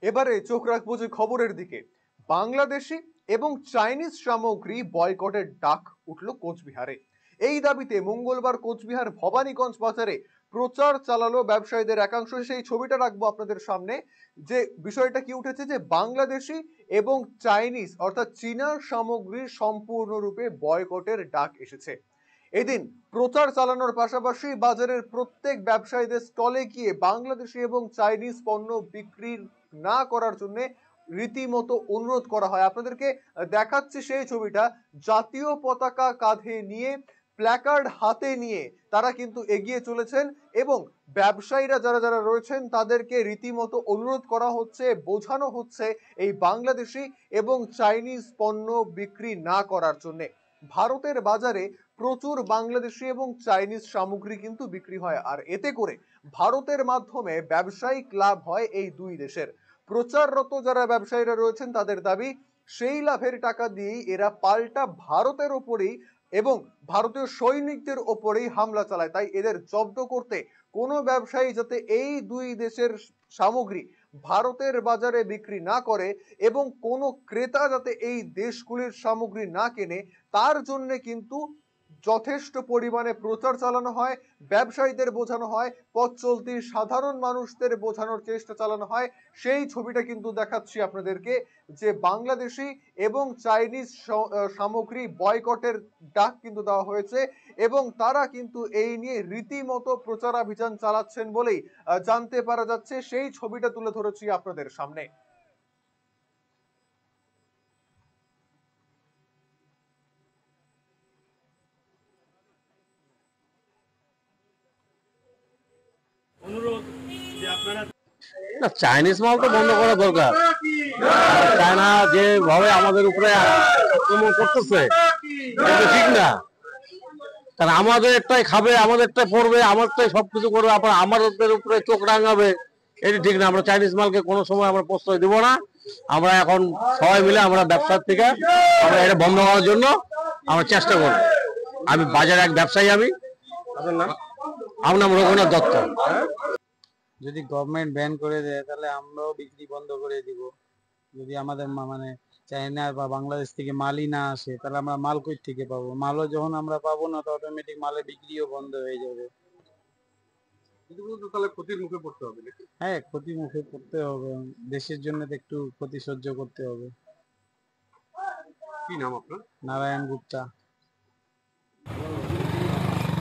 এবারে চোখ রাখবো যে খবরের দিকে। বাংলাদেশি এবং চাইনিজ সামগ্রী বয়কটের ডাক উঠল কোচবিহারে। এই দাবিতে মঙ্গলবার কোচবিহার ভবানীগঞ্জ বাজারে প্রচার চালালো ব্যবসায়ীদের একাংশ। সেই ছবিটা রাখবো আপনাদের সামনে। যে বিষয়টা কি উঠেছে যে বাংলাদেশি এবং চাইনিজ অর্থাৎ চীনা সামগ্রীর সম্পূর্ণরূপে বয়কটের ডাক এসেছে। এদিন প্রচার চালানোর পাশাপাশি বাজারের প্রত্যেক ব্যবসায়ীদের স্টলে গিয়ে বাংলাদেশি এবং চাইনিজ পণ্য বিক্রি না করার জন্য রীতিমতো অনুরোধ করা হয়। আপনাদেরকে দেখাচ্ছি সেই ছবিটা। জাতীয় পতাকা কাঁধে নিয়ে, প্ল্যাকার্ড হাতে নিয়ে তারা কিন্তু এগিয়ে চলেছেন এবং ব্যবসায়ীরা যারা যারা রয়েছেন তাদেরকে রীতিমতো অনুরোধ করা হচ্ছে, বোঝানো হচ্ছে এই বাংলাদেশি এবং চাইনিজ পণ্য বিক্রি না করার জন্য। ভারতের বাজারে প্রচুর বাংলাদেশি এবং চাইনিজ সামগ্রী কিন্তু বিক্রি হয়, আর এতে করে ভারতের মাধ্যমে ব্যবসায়িক লাভ হয় এই দুই দেশের। প্রচাররত যারা ব্যবসায়ীরা রয়েছেন তাদের দাবি সেই লাভের টাকা দিয়েই এরা পাল্টা ভারতের ওপরেই এবং ভারতীয় সৈনিকদের ওপরেই হামলা চালায়। তাই এদের জব্দ করতে কোনো ব্যবসায়ী যাতে এই দুই দেশের সামগ্রী ভারতের বাজারে বিক্রি না করে এবং কোনো ক্রেতা যাতে এই দেশগুলির সামগ্রী না কেনে, তার জন্য কিন্তু যথেষ্ট পরিমাণে প্রচার চালানো হয়, ব্যবসায়ীদের বোঝানো হয়, পথ চলতি সাধারণ মানুষদের বোঝানোর চেষ্টা চালানো হয়। সেই ছবিটা কিন্তু দেখাচ্ছি আপনাদেরকে, যে বাংলাদেশি এবং চাইনিজ সামগ্রী বয়কটের ডাক কিন্তু দেওয়া হয়েছে এবং তারা কিন্তু এই নিয়ে রীতিমতো প্রচারাভিযান চালাচ্ছেন বলেই জানতে পারা যাচ্ছে। সেই ছবিটা তুলে ধরেছি আপনাদের সামনে। না, চাইনিজ মাল তো বন্ধ করা দরকার। চায়না যেভাবে আমাদের উপরে আক্রমণ করতেছে এটা ঠিক না। কারণ আমাদের একটাই খাবে, আমাদেরটাই পড়বে, আমাদেরটাই সবকিছু করবে, আবার আমাদের উপরে চোখ রাঙাবে, এটা ঠিক না। আমরা চাইনিজ মালকে কোনো সময় আমরা প্রশ্রয় দিব না। আমরা এখন সবাই মিলে আমরা ব্যবসার থেকে আমরা এটা বন্ধ করার জন্য আমরা চেষ্টা করব। আমি বাজারে এক ব্যবসায়ী। আমার নাম রঘুনাথ দত্ত। যদি গভর্নমেন্ট ব্যান করে দেয় তাহলে আমরাও বিক্রি বন্ধ করে দিব। যদি আমাদের মানে চায়না বা বাংলাদেশ থেকে মালই না আসে তাহলে আমরা মাল কই থেকে পাবো? মালও যখন আমরা পাবো না তো অটোমেটিক মালের বিক্রিও বন্ধ হয়ে যাবে। তাহলে ক্ষতির মুখে পড়তে হবে। হ্যাঁ, ক্ষতির মুখে পড়তে হবে, দেশের জন্য তো একটু ক্ষতি সহ্য করতে হবে। কি নাম আপনার? নারায়ণ গুপ্তা।